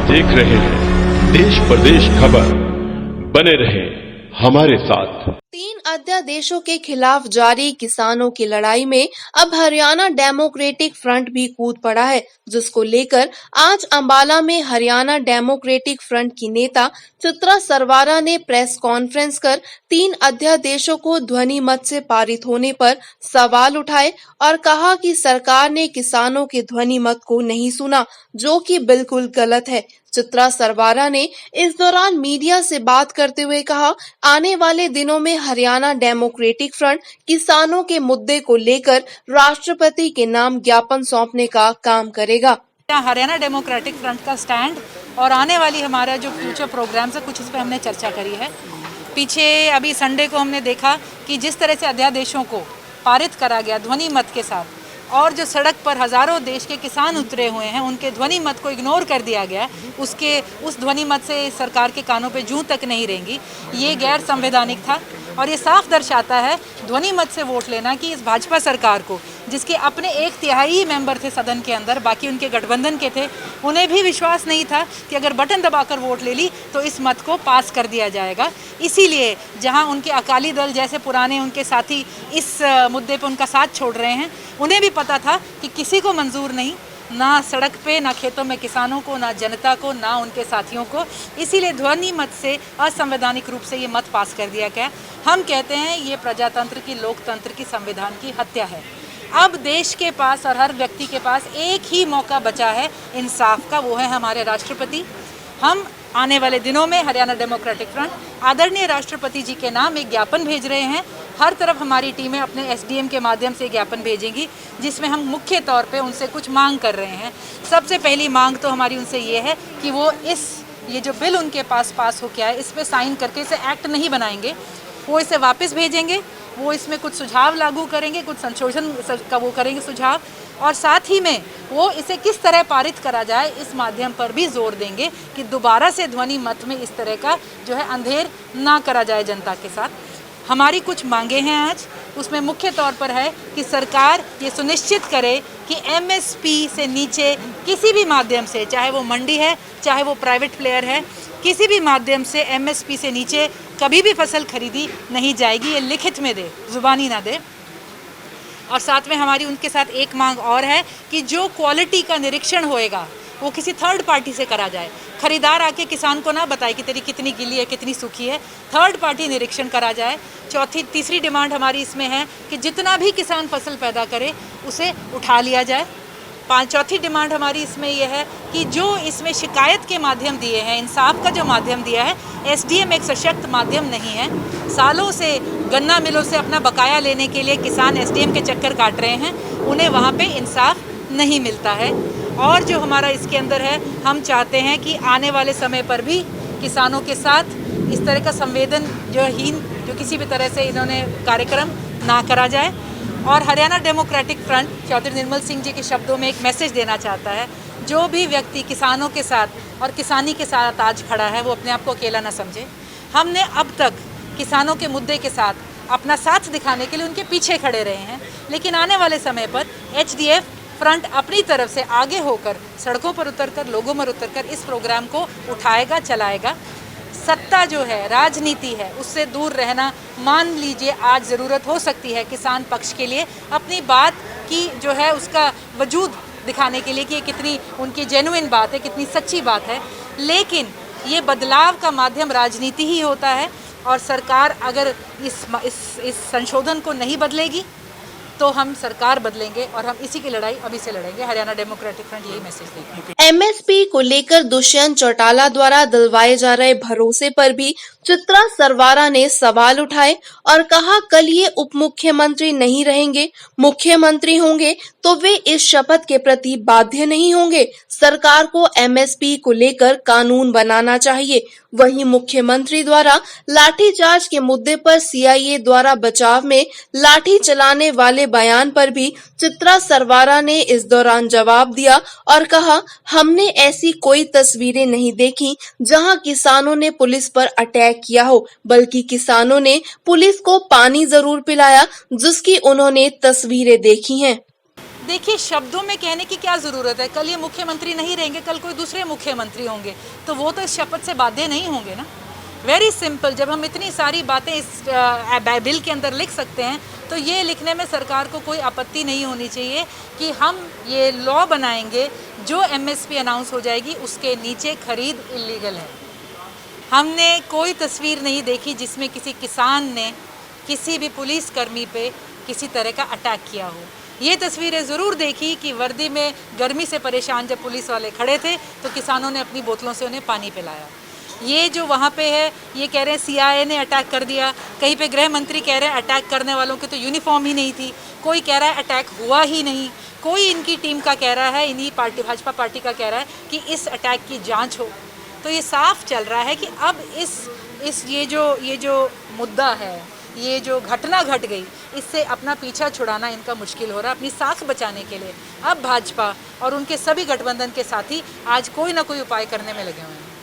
देख रहे हैं देश प्रदेश खबर। बने रहे हमारे साथ। 3 अध्यादेशों के खिलाफ जारी किसानों की लड़ाई में अब हरियाणा डेमोक्रेटिक फ्रंट भी कूद पड़ा है, जिसको लेकर आज अंबाला में हरियाणा डेमोक्रेटिक फ्रंट की नेता चित्रा सरवारा ने प्रेस कॉन्फ्रेंस कर 3 अध्यादेशों को ध्वनि मत से पारित होने पर सवाल उठाए और कहा कि सरकार ने किसानों के ध्वनि मत को नहीं सुना, जो कि बिल्कुल गलत है। चित्रा सरवारा ने इस दौरान मीडिया से बात करते हुए कहा, आने वाले दिनों में हरियाणा डेमोक्रेटिक फ्रंट किसानों के मुद्दे को लेकर राष्ट्रपति के नाम ज्ञापन सौंपने का काम करेगा। हरियाणा डेमोक्रेटिक फ्रंट का स्टैंड और आने वाली हमारा जो फ्यूचर प्रोग्राम्स है, कुछ इस पर हमने चर्चा करी है। पीछे अभी संडे को हमने देखा कि जिस तरह से अध्यादेशों को पारित करा गया ध्वनि मत के साथ, और जो सड़क पर हजारों देश के किसान उतरे हुए हैं, उनके ध्वनि मत को इग्नोर कर दिया गया, उस ध्वनि मत से सरकार के कानों पे जूं तक नहीं रहेंगी। ये गैर संवैधानिक था और ये साफ दर्शाता है ध्वनि मत से वोट लेना कि इस भाजपा सरकार को, जिसके अपने 1/3 मेंबर थे सदन के अंदर, बाकी उनके गठबंधन के थे, उन्हें भी विश्वास नहीं था कि अगर बटन दबाकर वोट ले ली तो इस मत को पास कर दिया जाएगा। इसीलिए जहां उनके अकाली दल जैसे पुराने उनके साथी इस मुद्दे पर उनका साथ छोड़ रहे हैं, उन्हें भी पता था कि किसी को मंजूर नहीं, ना सड़क पे, ना खेतों में किसानों को, ना जनता को, ना उनके साथियों को। इसीलिए ध्वनि मत से असंवैधानिक रूप से ये मत पास कर दिया गया। हम कहते हैं ये प्रजातंत्र की, लोकतंत्र की, संविधान की हत्या है। अब देश के पास और हर व्यक्ति के पास एक ही मौका बचा है इंसाफ का, वो है हमारे राष्ट्रपति। हम आने वाले दिनों में हरियाणा डेमोक्रेटिक फ्रंट आदरणीय राष्ट्रपति जी के नाम एक ज्ञापन भेज रहे हैं। हर तरफ हमारी टीमें अपने एसडीएम के माध्यम से ज्ञापन भेजेंगी, जिसमें हम मुख्य तौर पे उनसे कुछ मांग कर रहे हैं। सबसे पहली मांग तो हमारी उनसे ये है कि वो ये जो बिल उनके पास हो गया है, इस पे साइन करके इसे एक्ट नहीं बनाएंगे, वो इसे वापस भेजेंगे, वो इसमें कुछ सुझाव लागू करेंगे, कुछ संशोधन का वो करेंगे सुझाव, और साथ ही में वो इसे किस तरह पारित करा जाए इस माध्यम पर भी जोर देंगे कि दोबारा से ध्वनि मत में इस तरह का जो है अंधेर ना करा जाए जनता के साथ। हमारी कुछ मांगे हैं आज, उसमें मुख्य तौर पर है कि सरकार ये सुनिश्चित करे कि एमएसपी से नीचे किसी भी माध्यम से, चाहे वो मंडी है, चाहे वो प्राइवेट प्लेयर है, किसी भी माध्यम से एमएसपी से नीचे कभी भी फसल खरीदी नहीं जाएगी। ये लिखित में दे, जुबानी ना दे। और साथ में हमारी उनके साथ एक मांग और है कि जो क्वालिटी का निरीक्षण होएगा वो किसी थर्ड पार्टी से करा जाए। खरीदार आके किसान को ना बताए कि तेरी कितनी गीली है, कितनी सूखी है, थर्ड पार्टी निरीक्षण करा जाए। तीसरी डिमांड हमारी इसमें है कि जितना भी किसान फसल पैदा करे उसे उठा लिया जाए। चौथी डिमांड हमारी इसमें यह है कि जो इसमें शिकायत के माध्यम दिए हैं, इंसाफ का जो माध्यम दिया है, एसडीएम एक सशक्त माध्यम नहीं है। सालों से गन्ना मिलों से अपना बकाया लेने के लिए किसान एसडीएम के चक्कर काट रहे हैं, उन्हें वहाँ पे इंसाफ नहीं मिलता है। और जो हमारा इसके अंदर है, हम चाहते हैं कि आने वाले समय पर भी किसानों के साथ इस तरह का संवेदन जो किसी भी तरह से इन्होंने कार्यक्रम ना करा जाए। और हरियाणा डेमोक्रेटिक फ्रंट चौधरी निर्मल सिंह जी के शब्दों में एक मैसेज देना चाहता है, जो भी व्यक्ति किसानों के साथ और किसानी के साथ आज खड़ा है वो अपने आप को अकेला ना समझे। हमने अब तक किसानों के मुद्दे के साथ अपना साथ दिखाने के लिए उनके पीछे खड़े रहे हैं, लेकिन आने वाले समय पर एचडीएफ फ्रंट अपनी तरफ से आगे होकर सड़कों पर उतरकर, लोगों में उतरकर इस प्रोग्राम को उठाएगा, चलाएगा। सत्ता जो है, राजनीति है, उससे दूर रहना मान लीजिए आज ज़रूरत हो सकती है किसान पक्ष के लिए, अपनी बात की जो है उसका वजूद दिखाने के लिए कि ये कितनी उनकी जेन्युइन बात है, कितनी सच्ची बात है। लेकिन ये बदलाव का माध्यम राजनीति ही होता है, और सरकार अगर इस संशोधन को नहीं बदलेगी तो हम सरकार बदलेंगे, और हम इसी की लड़ाई अभी से लड़ेंगे। हरियाणा डेमोक्रेटिक फ्रंट यही मैसेज देगी। एमएसपी को लेकर दुष्यंत चौटाला द्वारा दिलवाए जा रहे भरोसे पर भी चित्रा सरवारा ने सवाल उठाए और कहा, कल ये उप मुख्यमंत्री नहीं रहेंगे, मुख्यमंत्री होंगे तो वे इस शपथ के प्रति बाध्य नहीं होंगे। सरकार को एमएसपी को लेकर कानून बनाना चाहिए। वहीं मुख्यमंत्री द्वारा लाठीचार्ज के मुद्दे पर सीआईए द्वारा बचाव में लाठी चलाने वाले बयान पर भी चित्रा सरवारा ने इस दौरान जवाब दिया और कहा, हमने ऐसी कोई तस्वीरें नहीं देखी जहां किसानों ने पुलिस पर अटैक किया हो, बल्कि किसानों ने पुलिस को पानी जरूर पिलाया, जिसकी उन्होंने तस्वीरें देखी हैं। देखिए, शब्दों में कहने की क्या ज़रूरत है। कल ये मुख्यमंत्री नहीं रहेंगे, कल कोई दूसरे मुख्यमंत्री होंगे, तो वो तो इस शपथ से बाध्य नहीं होंगे ना। वेरी सिंपल, जब हम इतनी सारी बातें इस बिल के अंदर लिख सकते हैं, तो ये लिखने में सरकार को कोई आपत्ति नहीं होनी चाहिए कि हम ये लॉ बनाएंगे, जो MSP अनाउंस हो जाएगी उसके नीचे खरीद इलीगल है। हमने कोई तस्वीर नहीं देखी जिसमें किसी किसान ने किसी भी पुलिसकर्मी पे किसी तरह का अटैक किया हो। ये तस्वीरें ज़रूर देखी कि वर्दी में गर्मी से परेशान जब पुलिस वाले खड़े थे तो किसानों ने अपनी बोतलों से उन्हें पानी पिलाया। ये जो वहाँ पे है, ये कह रहे हैं CIA ने अटैक कर दिया, कहीं पे गृह मंत्री कह रहे हैं अटैक करने वालों की तो यूनिफॉर्म ही नहीं थी, कोई कह रहा है अटैक हुआ ही नहीं, कोई इनकी टीम का कह रहा है, इन्हीं पार्टी भाजपा पार्टी का कह रहा है कि इस अटैक की जाँच हो। तो ये साफ चल रहा है कि अब ये जो मुद्दा है, ये जो घटना घट गई, इससे अपना पीछा छुड़ाना इनका मुश्किल हो रहा है। अपनी साख बचाने के लिए अब भाजपा और उनके सभी गठबंधन के साथी आज कोई ना कोई उपाय करने में लगे हुए हैं।